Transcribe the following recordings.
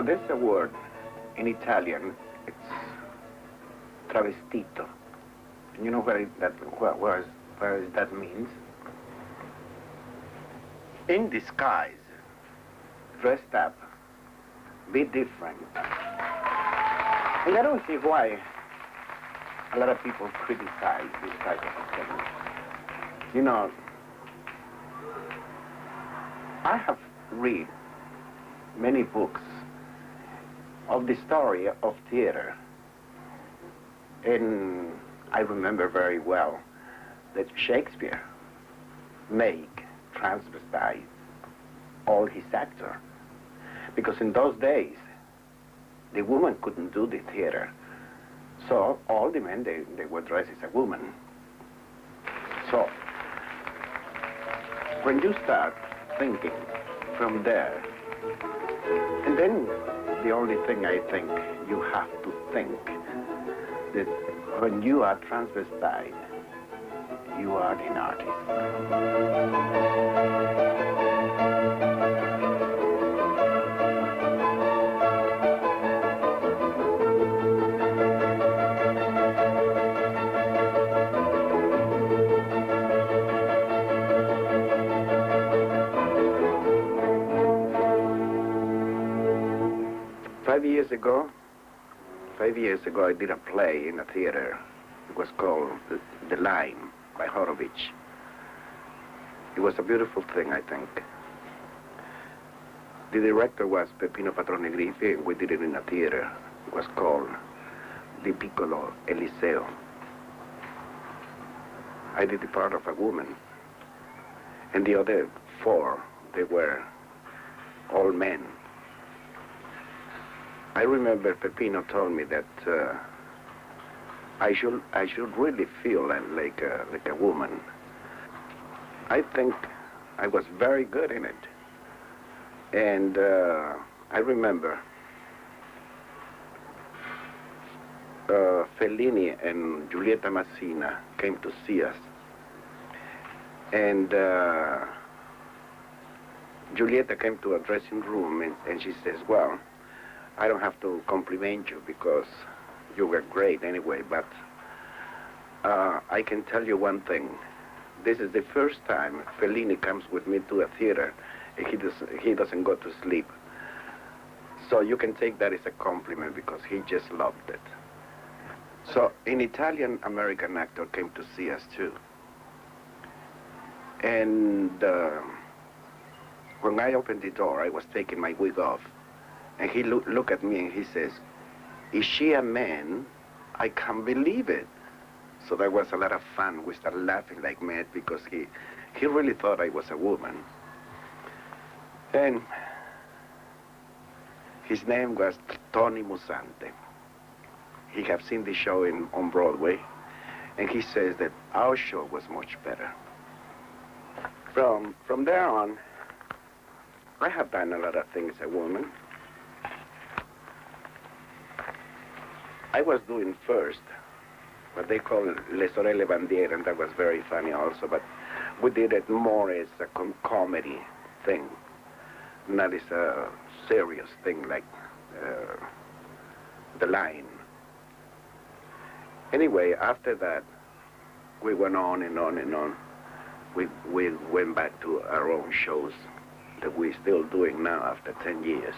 there's a word in Italian, it's travestito. You know what that means? In disguise, dressed up, be different. And I don't see why a lot of people criticize this type of thing. You know, I have read many books of the story of theater. And I remember very well that Shakespeare made transvestite all his actors. Because in those days, the woman couldn't do the theater. So all the men, they were dressed as a woman. So when you start thinking from there, and then the only thing I think you have to think that when you are transvestite, you are an artist. 5 years ago, I did a play in a theater. It was called The Line by Horowitz. It was a beautiful thing, I think. The director was Peppino Patrone Griffi, and we did it in a theater. It was called Di Piccolo Eliseo. I did the part of a woman, and the other 4, they were all men. I remember Peppino told me that I should really feel like a woman. I think I was very good in it. And I remember Fellini and Giulietta Massina came to see us. And Giulietta came to a dressing room and she says, well, I don't have to compliment you because you were great anyway, but I can tell you one thing. This is the first time Fellini comes with me to a theater and he doesn't go to sleep. So you can take that as a compliment because he just loved it. So an Italian-American actor came to see us too. And when I opened the door, I was taking my wig off. And he looked at me and he says, is she a man? I can't believe it. So there was a lot of fun. We started laughing like mad because he really thought I was a woman. And his name was Tony Musante. He had seen the show on Broadway, and he says that our show was much better. From there on, I have done a lot of things as a woman. I was doing first what they call Le Sorelle Bandiera, and that was very funny also, but we did it more as a comedy thing, not as a serious thing like The Line. Anyway, after that, we went on and on and on. We went back to our own shows that we're still doing now after 10 years.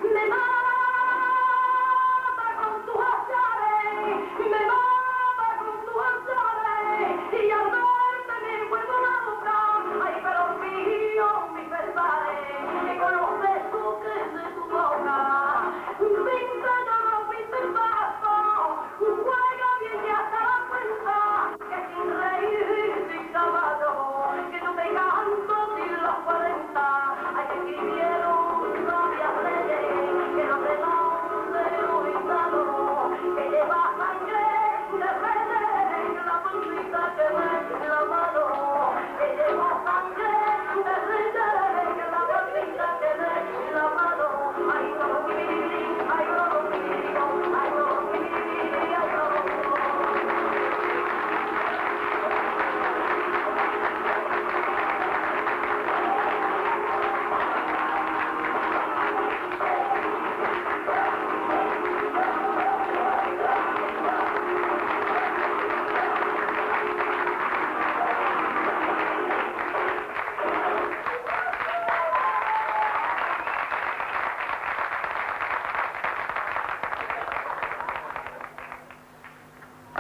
Me mata con tu alzare, y al verte mi cuerpo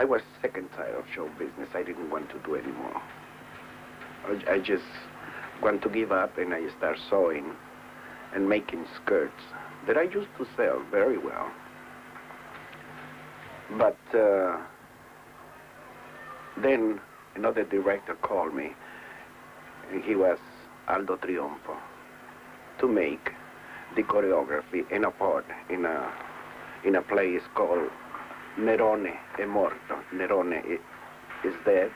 was sick and tired of show business. I didn't want to do anymore. I just want to give up, and I start sewing and making skirts that I used to sell very well. But then another director called me, and he was Aldo Triunfo, to make the choreography in a part in a place called Nerone è morto. Nerone is dead.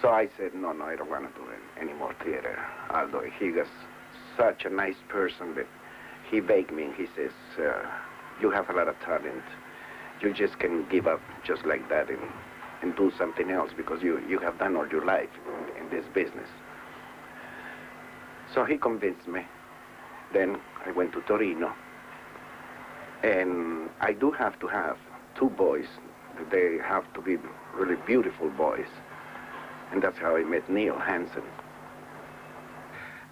So I said, no, I don't want to do any more theater. Aldo, he was such a nice person that he begged me, and he says, you have a lot of talent. You just can give up just like that and do something else, because you have done all your life in this business. So he convinced me. Then I went to Torino, and I do have to have 2 boys. They have to be really beautiful boys. And that's how I met Neil Hansen.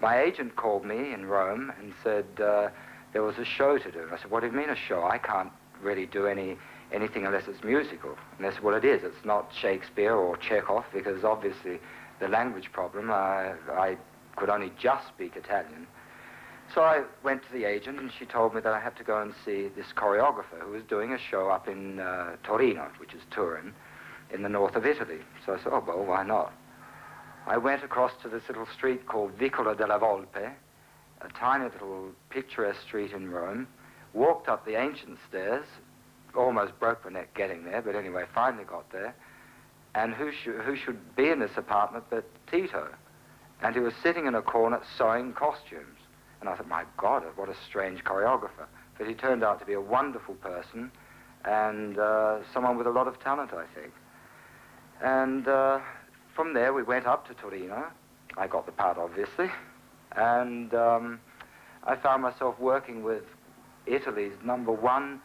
My agent called me in Rome and said there was a show to do. I said, what do you mean a show? I can't really do anything unless it's musical. And they said, well, it is. It's not Shakespeare or Chekhov, because obviously the language problem, I could only just speak Italian. So I went to the agent, and she told me that I had to go and see this choreographer who was doing a show up in Torino, which is Turin, in the north of Italy. So I said, oh, well, why not? I went across to this little street called Vicolo della Volpe, a tiny little picturesque street in Rome, walked up the ancient stairs, almost broke my neck getting there, but anyway, finally got there. And who should be in this apartment but Tito? And he was sitting in a corner sewing costumes. And I thought, my God, what a strange choreographer. But he turned out to be a wonderful person and someone with a lot of talent, I think. And from there, we went up to Torino. I got the part, obviously. And I found myself working with Italy's #1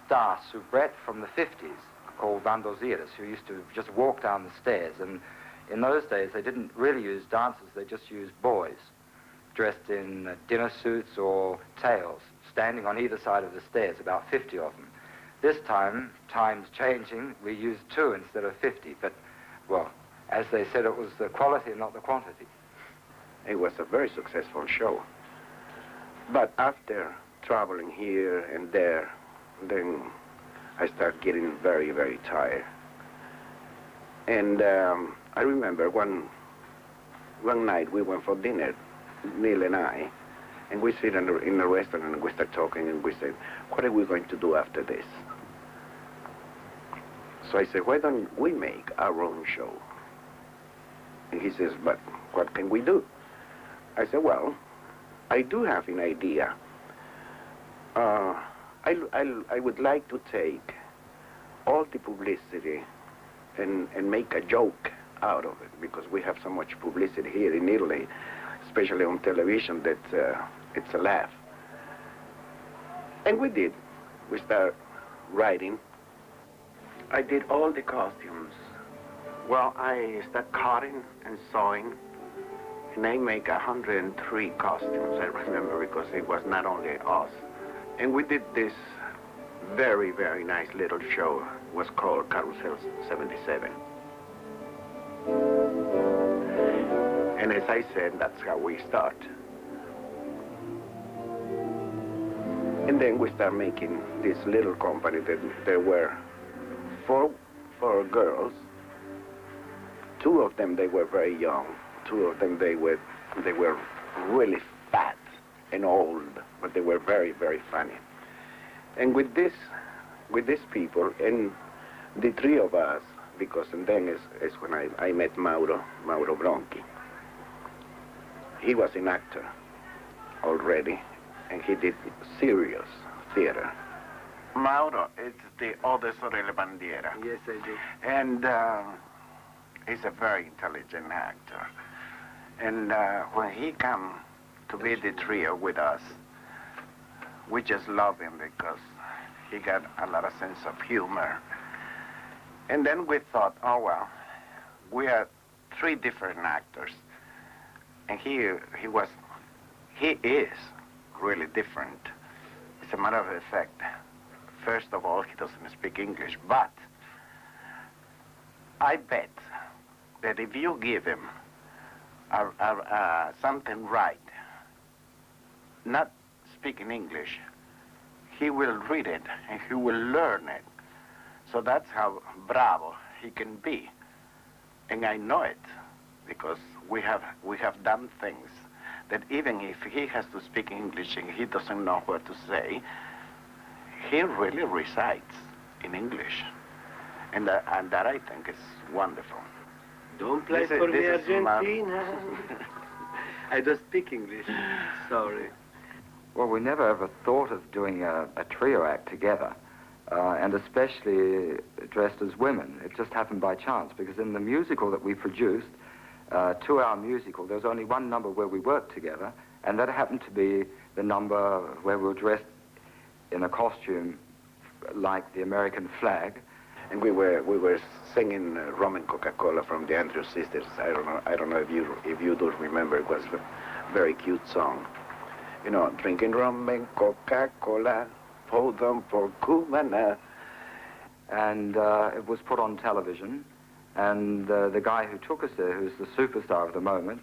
star soubrette from the 50s, called Vandosiris, who used to just walk down the stairs. And in those days, they didn't really use dancers. They just used boys, dressed in dinner suits or tails, standing on either side of the stairs, about 50 of them. This time, time's changing, we used 2 instead of 50, but, well, as they said, it was the quality and not the quantity. It was a very successful show. But after traveling here and there, then I started getting very, very tired. And I remember one night we went for dinner, Neil and I, and we sit in a restaurant and we start talking, and we said, what are we going to do after this? So I said, why don't we make our own show? And he says, but what can we do? I said, well, I do have an idea. I would like to take all the publicity and make a joke out of it, because we have so much publicity here in Italy, especially on television, that it's a laugh. And we did. We started writing. I did all the costumes. Well, I started cutting and sewing, and I make 103 costumes, I remember, because it was not only us. And we did this very, very nice little show. It was called Carousel 77. And as I said, that's how we start. And then we start making this little company that there were four girls. 2 of them, they were very young. 2 of them, they were really fat and old, but they were very, very funny. And with these people, and the 3 of us, because and then is when I met Mauro Bronchi. He was an actor already, and he did serious theater. Mauro is the other Sorelle Bandiera. Yes, I do. And he's a very intelligent actor. And when he came to be the trio with us, we just love him because he got a lot of sense of humor. And then we thought, oh, well, we are 3 different actors. And he is really different. As a matter of fact, first of all, he doesn't speak English, but I bet that if you give him something right, not speaking English, he will read it and he will learn it. So that's how bravo he can be. And I know it because we have done things that even if he has to speak English and he doesn't know what to say, he really recites in English. And that I think is wonderful. Don't play for me, Argentina. I don't speak English. Sorry. Well, we never ever thought of doing a trio act together, and especially dressed as women. It just happened by chance, because in the musical that we produced, 2-hour musical, there was only one number where we worked together, and that happened to be the number where we were dressed in a costume like the American flag. And we were singing Rum and Coca-Cola from the Andrews Sisters. I don't know if you do remember. It was a very cute song. You know, drinking rum and Coca-Cola, hold them for Cubana. And it was put on television, and the guy who took us there, who's the superstar of the moment,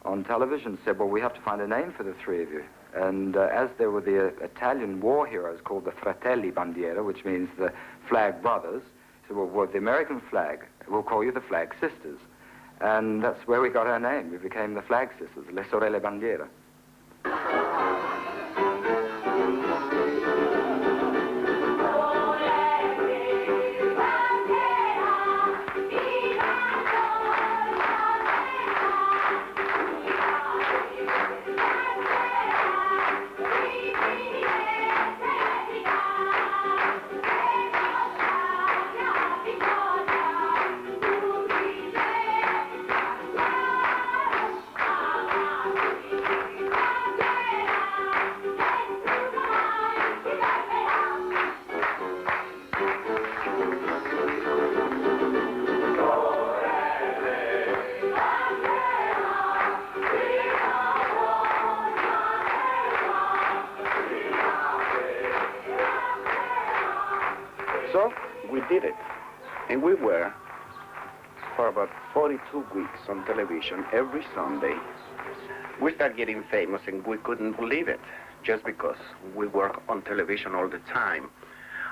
on television said, well, we have to find a name for the three of you. And as there were the Italian war heroes called the Sorelle Bandiera, which means the flag brothers, he said, well, with the American flag, we'll call you the Flag Sisters. And that's where we got our name. We became the Flag Sisters, Le Sorelle Bandiera. So we did it. And we were, for about 42 weeks on television every Sunday. We started getting famous and we couldn't believe it, just because we work on television all the time.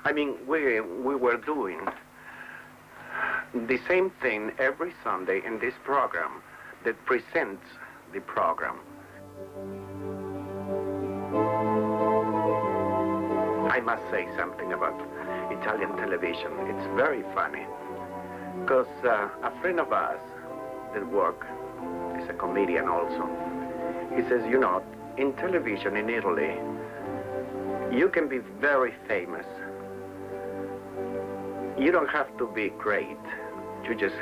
I mean, we were doing the same thing every Sunday in this program that presents the program. I must say something about Italian television. It's very funny, because a friend of ours that work is a comedian also. He says, you know, in television in Italy, you can be very famous. You don't have to be great. You just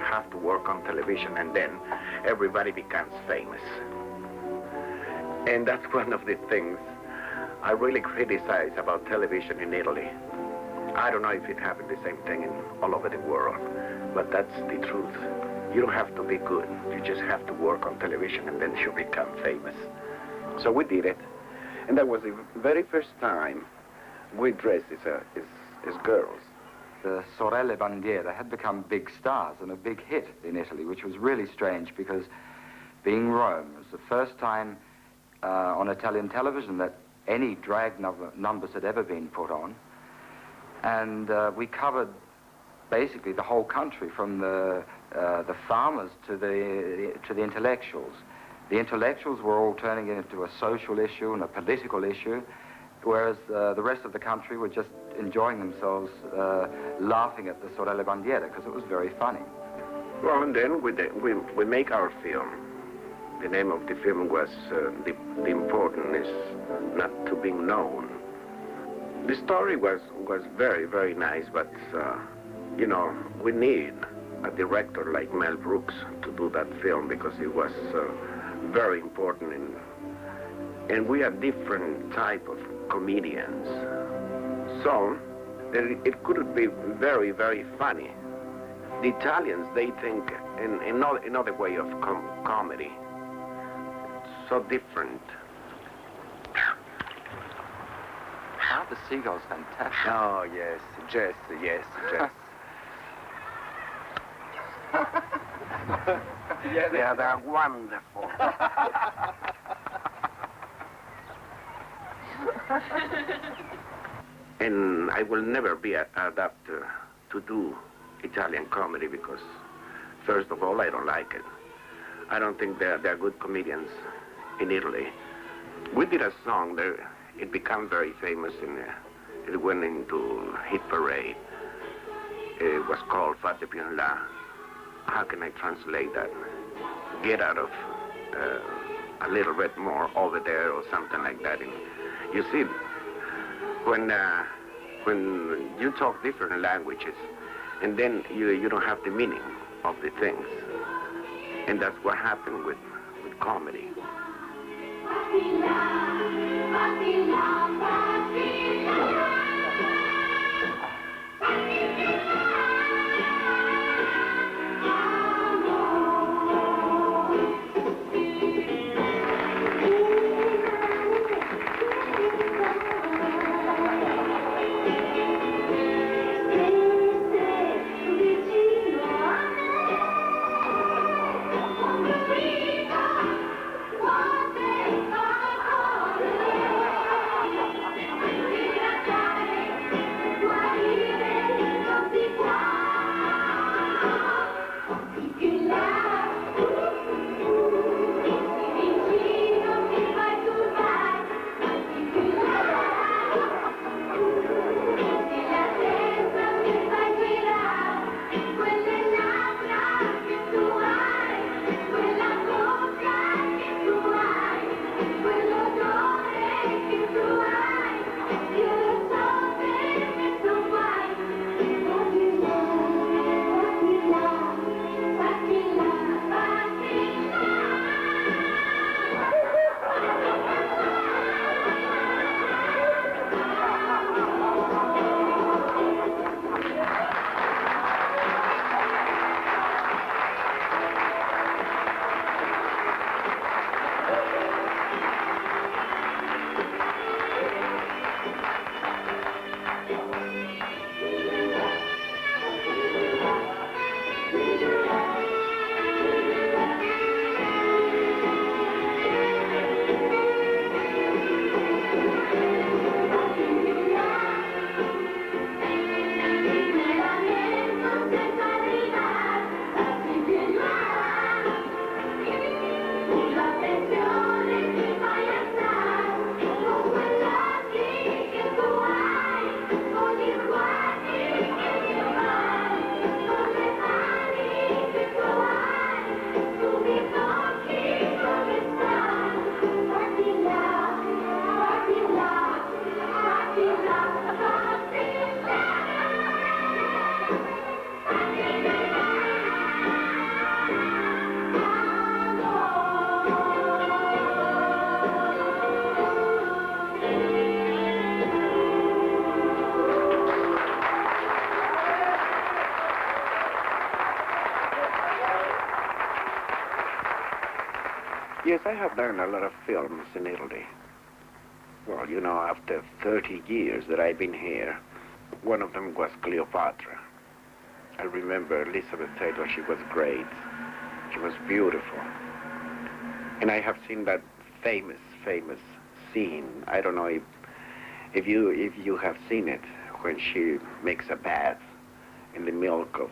have to work on television, and then everybody becomes famous. And that's one of the things I really criticize about television in Italy. I don't know if it happened the same thing all over the world, but that's the truth. You don't have to be good. You just have to work on television, and then you become famous. So we did it, and that was the very first time we dressed as girls. The Sorelle Bandiera had become big stars and a big hit in Italy, which was really strange because being Rome, it was the first time on Italian television that any drag numbers had ever been put on. And we covered basically the whole country, from the farmers to the intellectuals. The intellectuals were all turning it into a social issue and a political issue, whereas the rest of the country were just enjoying themselves, laughing at the Sorelle Bandiera, because it was very funny. Well, and then we make our film. The name of the film was The Important is Not to Be Known. The story was very, very nice, but, you know, we need a director like Mel Brooks to do that film, because it was very important, and we are different type of comedians. So it could be very, very funny. The Italians, they think in another way of comedy. So different. How the seagull's fantastic. Oh, yes, Jess, yes, Jess. Yeah, they're wonderful. And I will never be adapted to do Italian comedy because, first of all, I don't like it. I don't think they're good comedians in Italy. We did a song there. It became very famous and it went into hit parade. It was called Fate più in là. How can I translate that? Get out of a little bit more over there or something like that. And you see, when you talk different languages and then you don't have the meaning of the things. And that's what happened with comedy. Yes, I have done a lot of films in Italy. Well, you know, after 30 years that I've been here, one of them was Cleopatra. I remember Elizabeth Taylor, she was great. She was beautiful. And I have seen that famous scene. I don't know if you have seen it, when she makes a bath in the milk of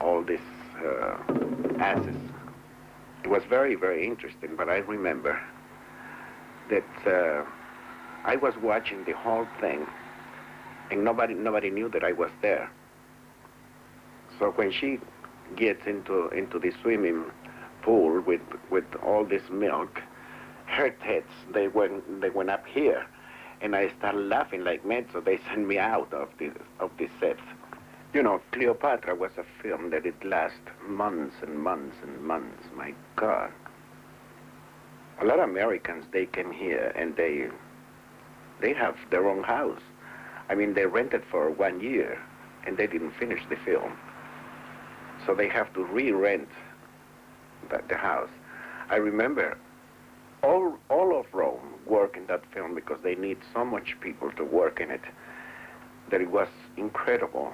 all these asses. It was very, very interesting, but I remember that I was watching the whole thing, and nobody knew that I was there. So when she gets into the swimming pool with all this milk, her tits they went up here, and I started laughing like mad. So they sent me out of the set. You know, Cleopatra was a film that it lasted months and months and months. My God. A lot of Americans, they came here and they have their own house. I mean, they rented for 1 year and they didn't finish the film. So they have to re-rent the house. I remember all of Rome worked in that film because they need so much people to work in it that it was incredible.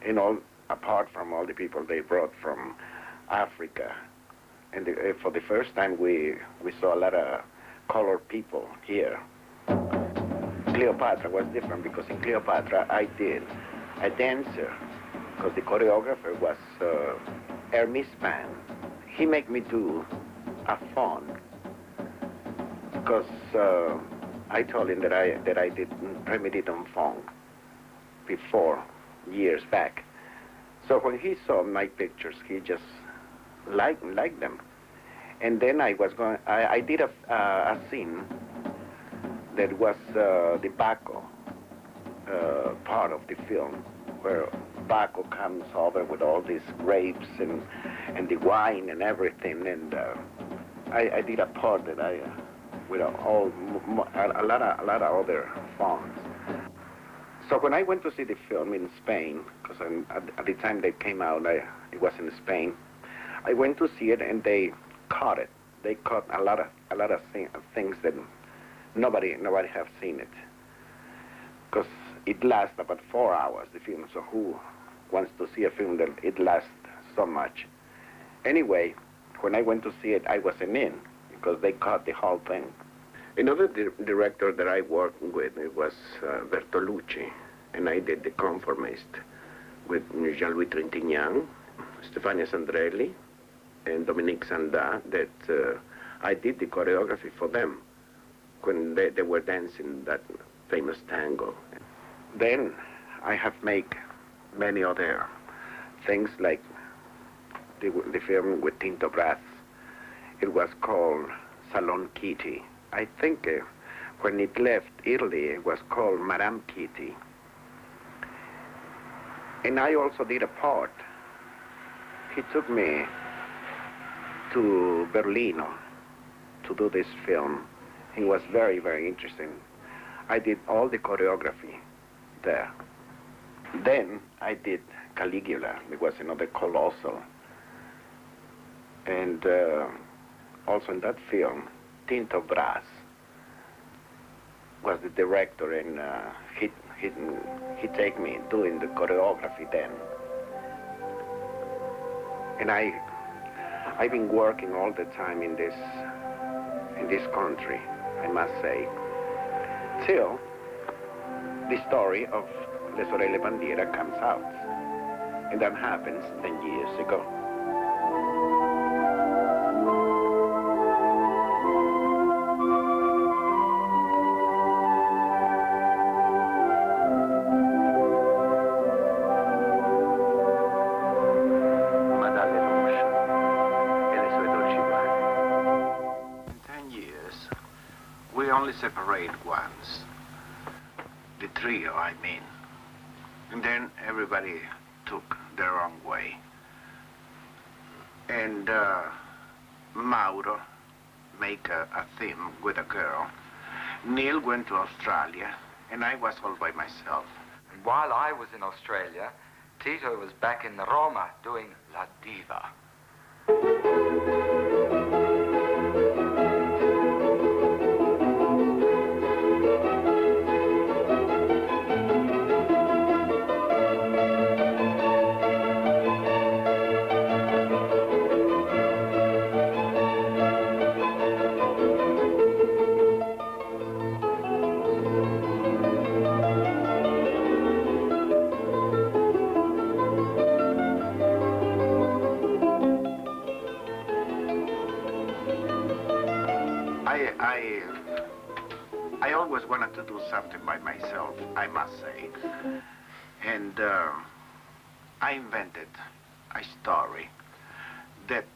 And all, apart from all the people they brought from Africa. And for the first time, we saw a lot of colored people here. Cleopatra was different because in Cleopatra, I did a dancer because the choreographer was Hermes Pan. He made me do a faun because I told him that I did Remedy on faun before, years back. So when he saw my pictures, he just liked them. And then I did a scene that was the Baco part of the film, where Baco comes over with all these grapes and the wine and everything. And I did a part that with a lot of other fawns. So when I went to see the film in Spain, because at the time they came out, it was in Spain. I went to see it, and they cut it. They cut a lot of things that nobody have seen it, because it lasts about 4 hours, the film. So who wants to see a film that it lasts so much? Anyway, when I went to see it, I wasn't in because they cut the whole thing. Another director that I worked with, it was Bertolucci, and I did The Conformist with Jean-Louis Trintignant, Stefania Sandrelli, and Dominique Sanda, that I did the choreography for them when they were dancing that famous tango. Then I have made many other things, like the film with Tinto Brass. It was called Salon Kitty. I think when it left Italy, it was called Madame Kitty. And I also did a part. He took me to Berlin to do this film. It was very, very interesting. I did all the choreography there. Then I did Caligula. It was another colossal. And also in that film, Tinto Brass was the director, and he take me doing the choreography then. And I've been working all the time in this country, I must say, till the story of the Sorelle Bandiera comes out. And that happens 10 years ago. Separate once, the trio, I mean, and then everybody took their own way. And Mauro make a theme with a girl. Neil went to Australia, and I was all by myself. And while I was in Australia, Tito was back in Roma doing La Diva. I always wanted to do something by myself, I must say. And I invented a story that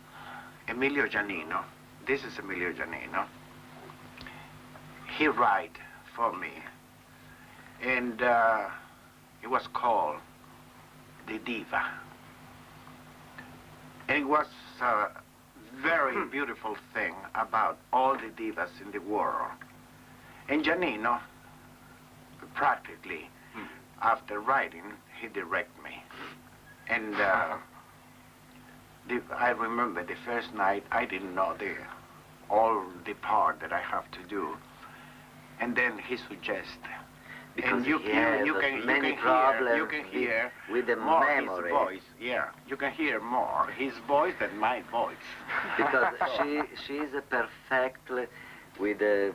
Emilio Giannino, this is Emilio Giannino, he write for me. And it was called The Diva. And it was a very beautiful thing about all the divas in the world. And Giannino, practically, after writing, he directed me. And I remember the first night, I didn't know all the part that I have to do. And then he suggests, because and you can hear with the more memory. his voice. Yeah, you can hear more his voice than my voice. Because she is perfectly with the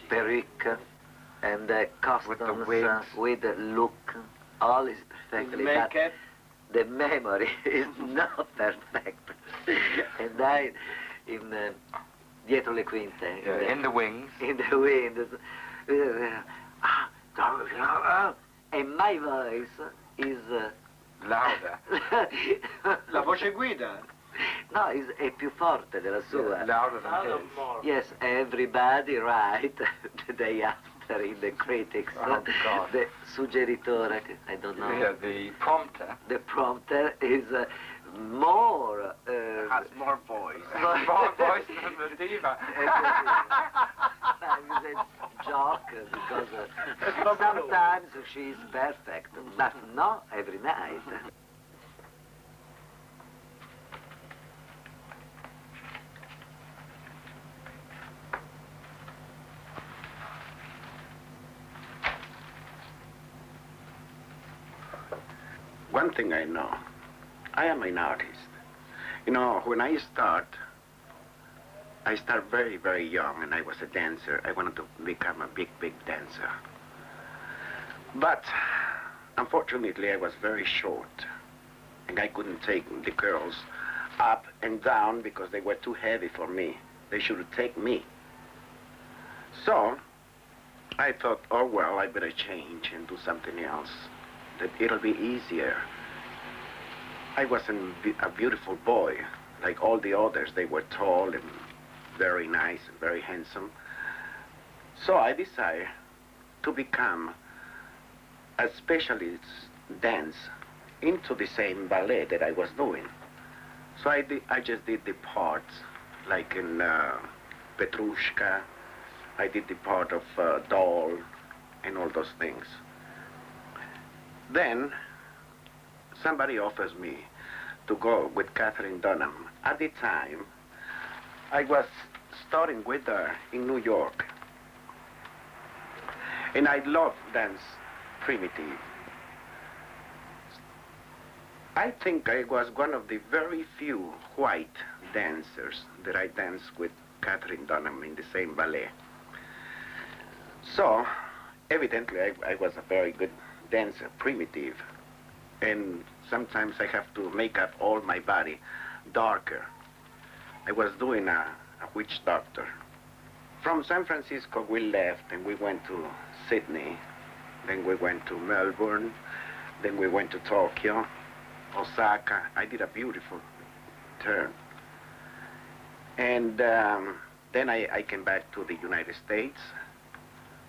peruke and the customs, with the look. All is perfectly. But the memory is not perfect. And I, in dietro le quinte. In the wings. In the wings. And my voice is louder. La voce guida? No, è più forte della sua. Yeah, louder than his. Yes, everybody right the day after in the critics. Oh, God. The suggeritore, I don't know. Yeah, the prompter. The prompter is more... has more voice. More voice than the diva. It's a joke because sometimes she is perfect, but not every night. One thing I know, I am an artist. You know, when I start very, very young, and I was a dancer. I wanted to become a big, big dancer. But unfortunately, I was very short, and I couldn't take the girls up and down because they were too heavy for me. They should take me. So I thought, oh well, I better change and do something else. That it'll be easier. I wasn't a beautiful boy like all the others. They were tall and very nice and very handsome. So I decided to become a specialist dance into the same ballet that I was doing. So I just did the parts, like in Petrushka. I did the part of doll and all those things. Then somebody offers me to go with Catherine Dunham. At the time, I was studying with her in New York. And I loved dance primitive. I think I was one of the very few white dancers that I danced with Catherine Dunham in the same ballet. So, evidently, I was a very good dancer, primitive. And sometimes I have to make up all my body darker. I was doing a witch doctor. From San Francisco, we left and we went to Sydney. Then we went to Melbourne. Then we went to Tokyo, Osaka. I did a beautiful turn. And then I came back to the United States.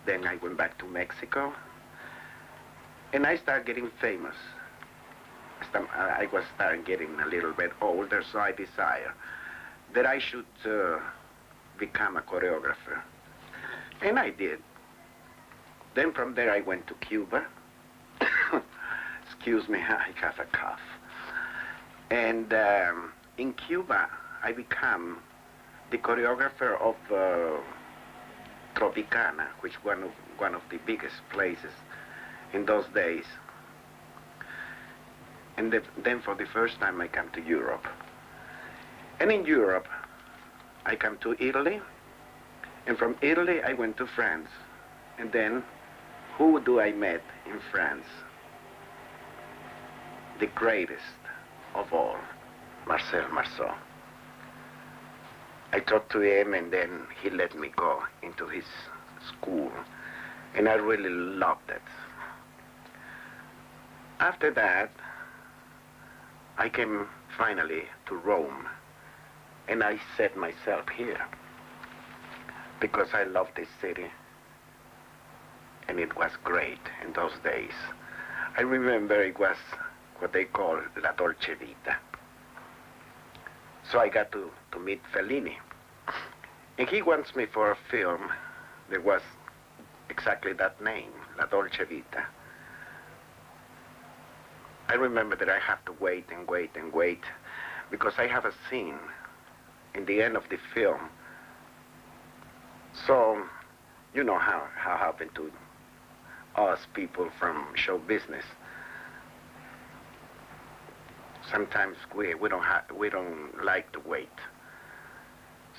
Then I went back to Mexico. And I started getting famous. I was starting getting a little bit older, so I decided that I should become a choreographer. And I did. Then from there I went to Cuba. Excuse me, I have a cough. And in Cuba, I became the choreographer of Tropicana, which was one of the biggest places in those days. And then for the first time I came to Europe. And in Europe, I came to Italy. And from Italy, I went to France. And then, who do I met in France? The greatest of all, Marcel Marceau. I talked to him, and then he let me go into his school. And I really loved it. After that, I came finally to Rome, and I set myself here because I love this city, and it was great in those days. I remember it was what they call La Dolce Vita. So I got to meet Fellini, and he wants me for a film that was exactly that name, La Dolce Vita. I remember that I have to wait and wait and wait because I have a scene in the end of the film So, you know how happened to us people from show business. Sometimes we don't like to wait.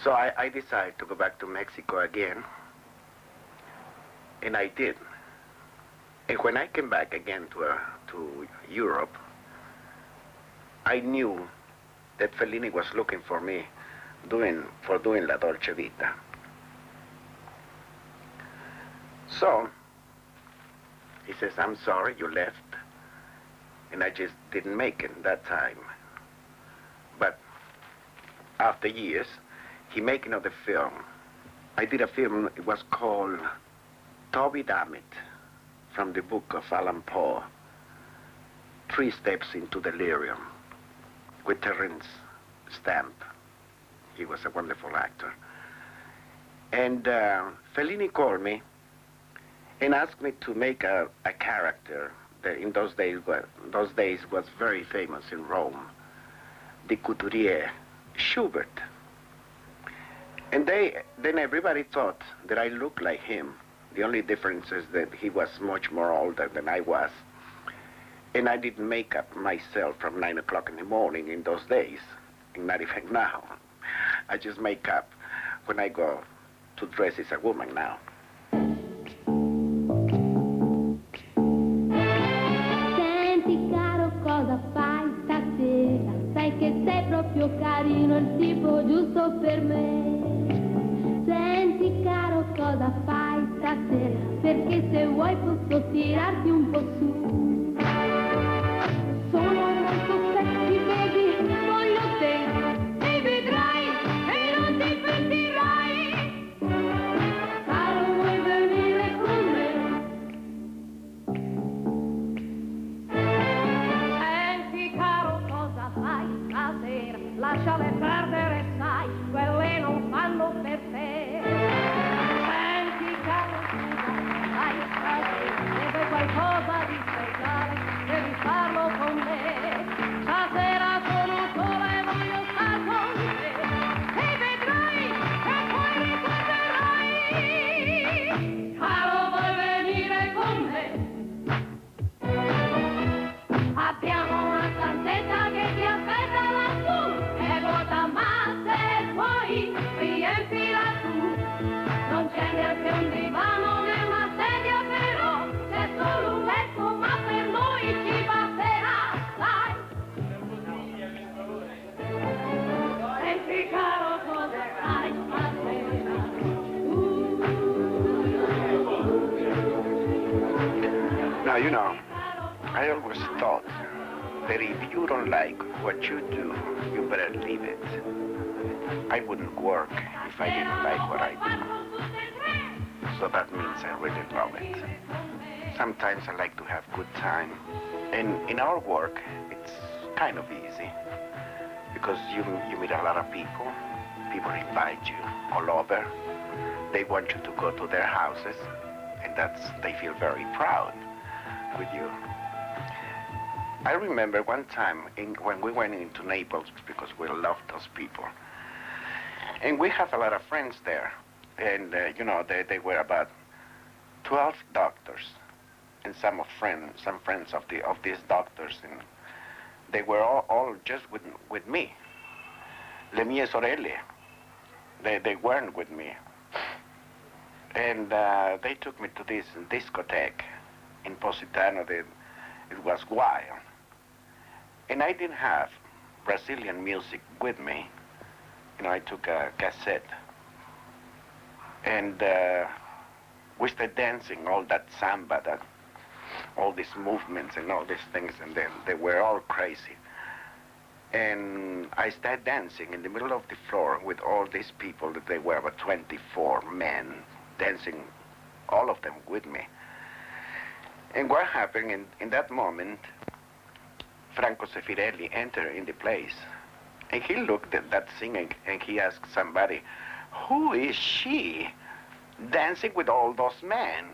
So I decided to go back to Mexico again, and I did. And when I came back again to Europe, I knew that Fellini was looking for me doing La Dolce Vita. So he says, I'm sorry you left, and I just didn't make it that time. But after years, he made another film. I did a film, it was called Toby Dammit, from the book of Allan Poe, 3 Steps into Delirium, with Terence Stamp. He was a wonderful actor. And Fellini called me and asked me to make a character that in those days was very famous in Rome, the couturier, Schubert. And then everybody thought that I looked like him. The only difference is that he was much more older than I was. And I didn't make up myself from 9 o'clock in the morning in those days, and not even now. I just make up when I go to dress as a woman now. Senti caro, cosa fai stasera? Sai che sei proprio carino, il tipo giusto per me. Senti caro, cosa fai stasera? Perché se vuoi posso tirarti un po' su. Sono molto sexy, baby, voglio te, e vedrai, e non ti pentirai. Caro, vuoi venire con me? Senti caro, cosa fai stasera? Lasciale perdere, sai, quelle non fanno per te. Senti caro, cosa fai stasera? Se vuoi qualcosa di speciale, devi farlo con me. Stasera sono sola e voglio star con te. E vedrai che poi ricorderai. Caro, vuoi venire con me? Abbiamo una stanzetta che ti aspetta lassù. È vuota ma se vuoi riempila tu. Non c'è neanche un divano né una sedia però. C'è solo un letto ma per noi ci basterà, sai. Senti caro, cosa fai stasera? Now, you know, I always thought that if you don't like what you do, you better leave it. I wouldn't work if I didn't like what I do. So that means I really love it. Sometimes I like to have good time. And in our work, it's kind of easy because you meet a lot of people. People invite you all over. They want you to go to their houses, and they feel very proud with you. I remember one time when we went into Naples because we loved those people. And we have a lot of friends there. And, you know, they were about 12 doctors and some friends of these doctors. And they were all just with me. Le mie sorelle. They weren't with me. And they took me to this discotheque in Positano. It was wild. And I didn't have Brazilian music with me. You know, I took a cassette. And we started dancing all that samba, all these movements and all these things, and then they were all crazy. And I started dancing in the middle of the floor with all these people that they were about 24 men dancing, all of them with me. And what happened in that moment, Franco Sefirelli entered in the place, and he looked at that singing, and he asked somebody, who is she dancing with all those men?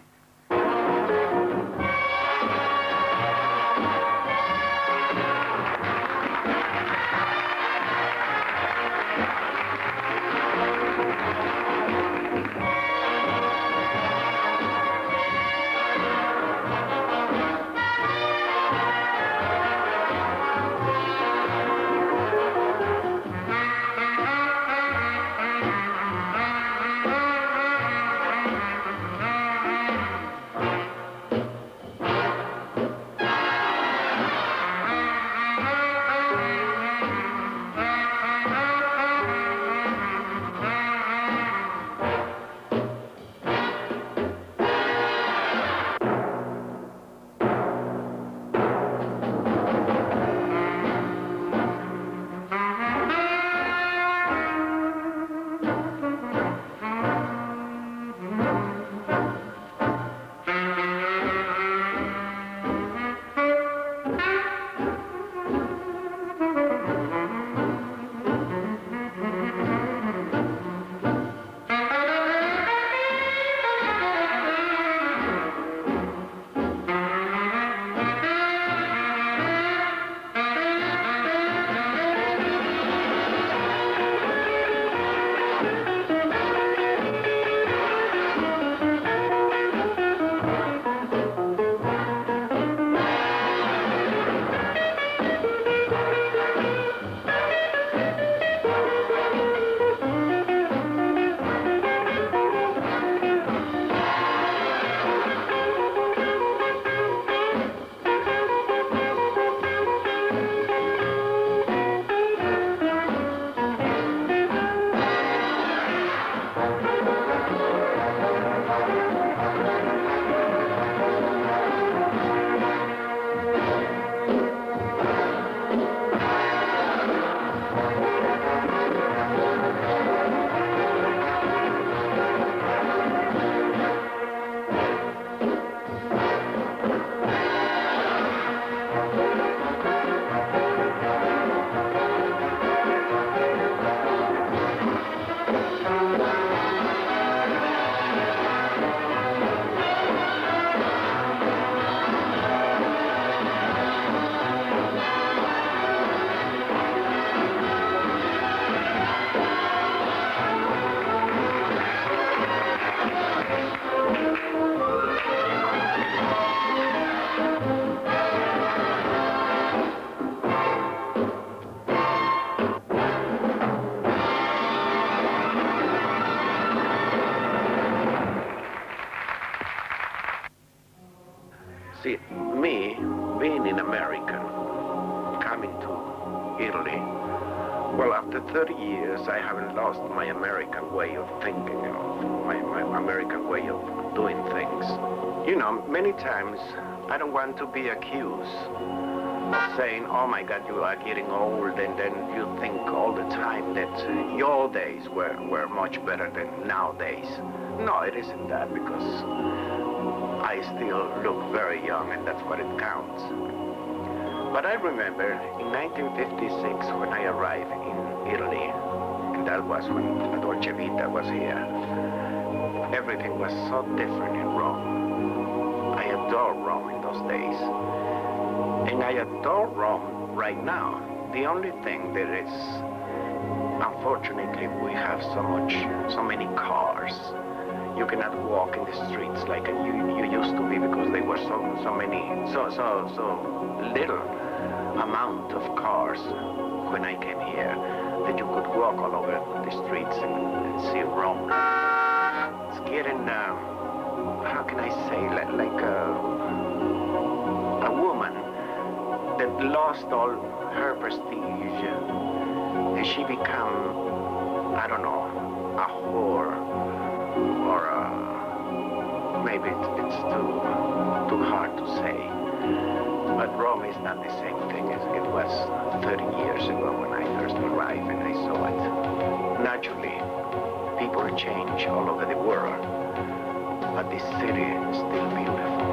30 years, I haven't lost my American way of thinking, my American way of doing things. You know, many times I don't want to be accused of saying, oh my God, you are getting old, and then you think all the time that your days were much better than nowadays. No, it isn't that, because I still look very young, and that's what it counts. But I remember in 1956 when I arrived in Italy, and that was when La Dolce Vita was here, everything was so different in Rome. I adore Rome in those days. And I adore Rome right now. The only thing that is, unfortunately, we have so many cars. You cannot walk in the streets like you used to be, because there were so little amount of cars when I came here that you could walk all over the streets and see Rome. It's getting, how can I say, like a woman that lost all her prestige, and she become, I don't know, a whore, or maybe it's too hard to say. But Rome is not the same thing as it was 30 years ago when I first arrived and I saw it. Naturally, people change all over the world, but this city is still beautiful.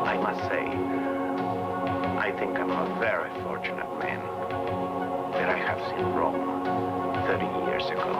I must say, I think I'm a very fortunate man that I have seen Rome 30 years ago.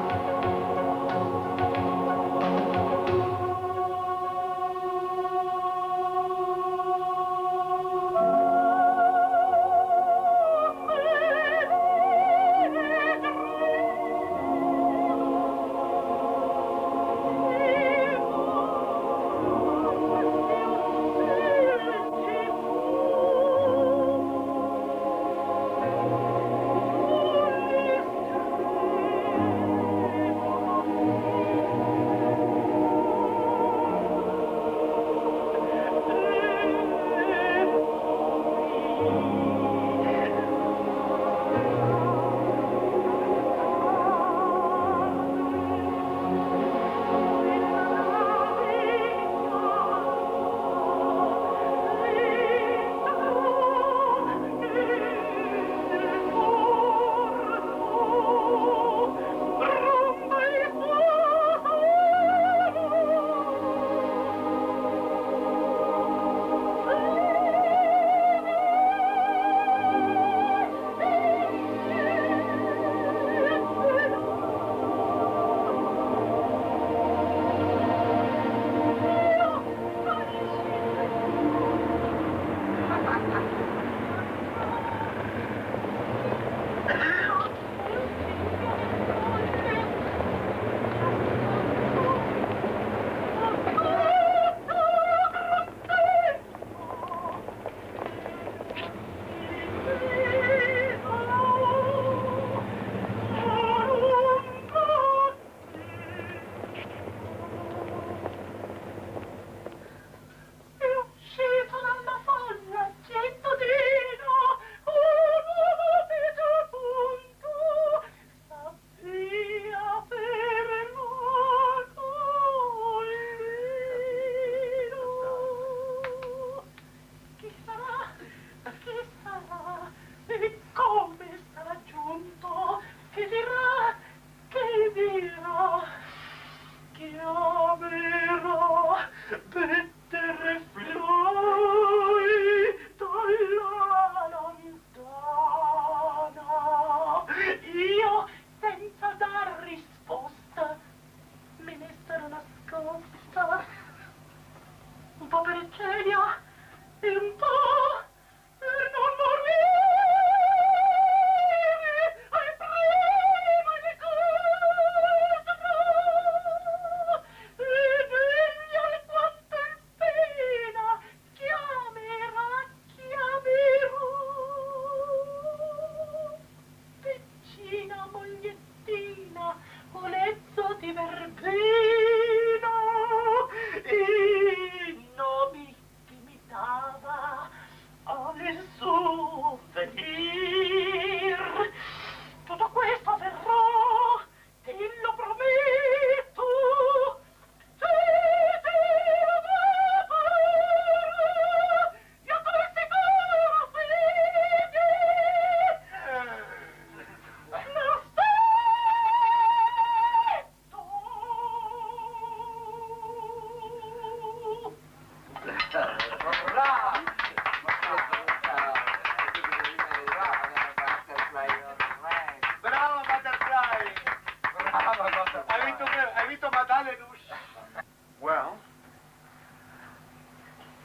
Well,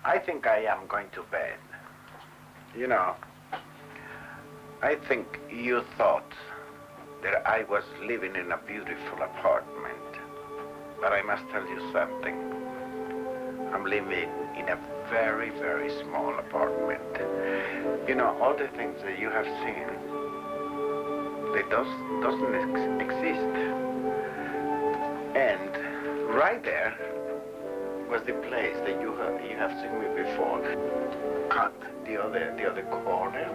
I think I am going to bed. You know, I think you thought that I was living in a beautiful apartment. But I must tell you something. I'm living in a very, very small apartment. You know, all the things that you have seen, they doesn't exist. And right there was the place that you have seen me before. Cut the other corner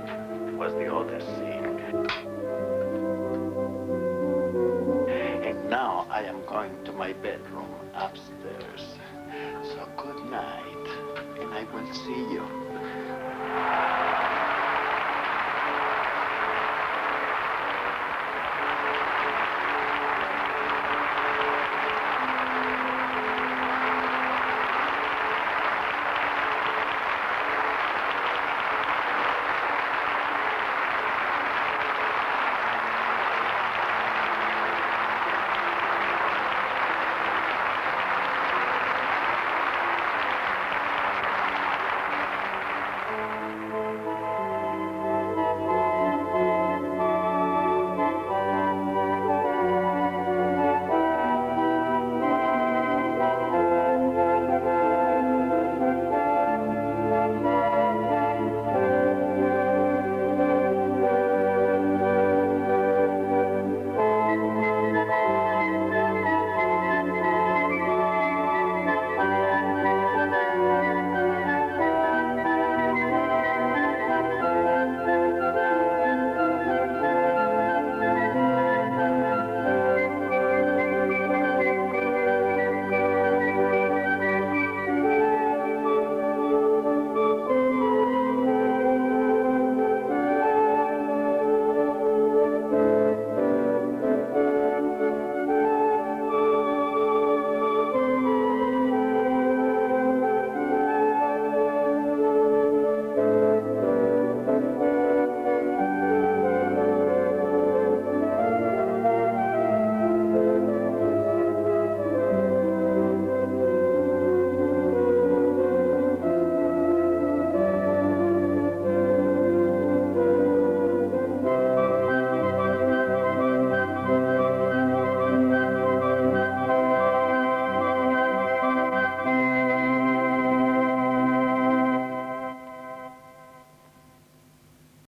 was the other scene. And now I am going to my bedroom upstairs. So good night, and I will see you.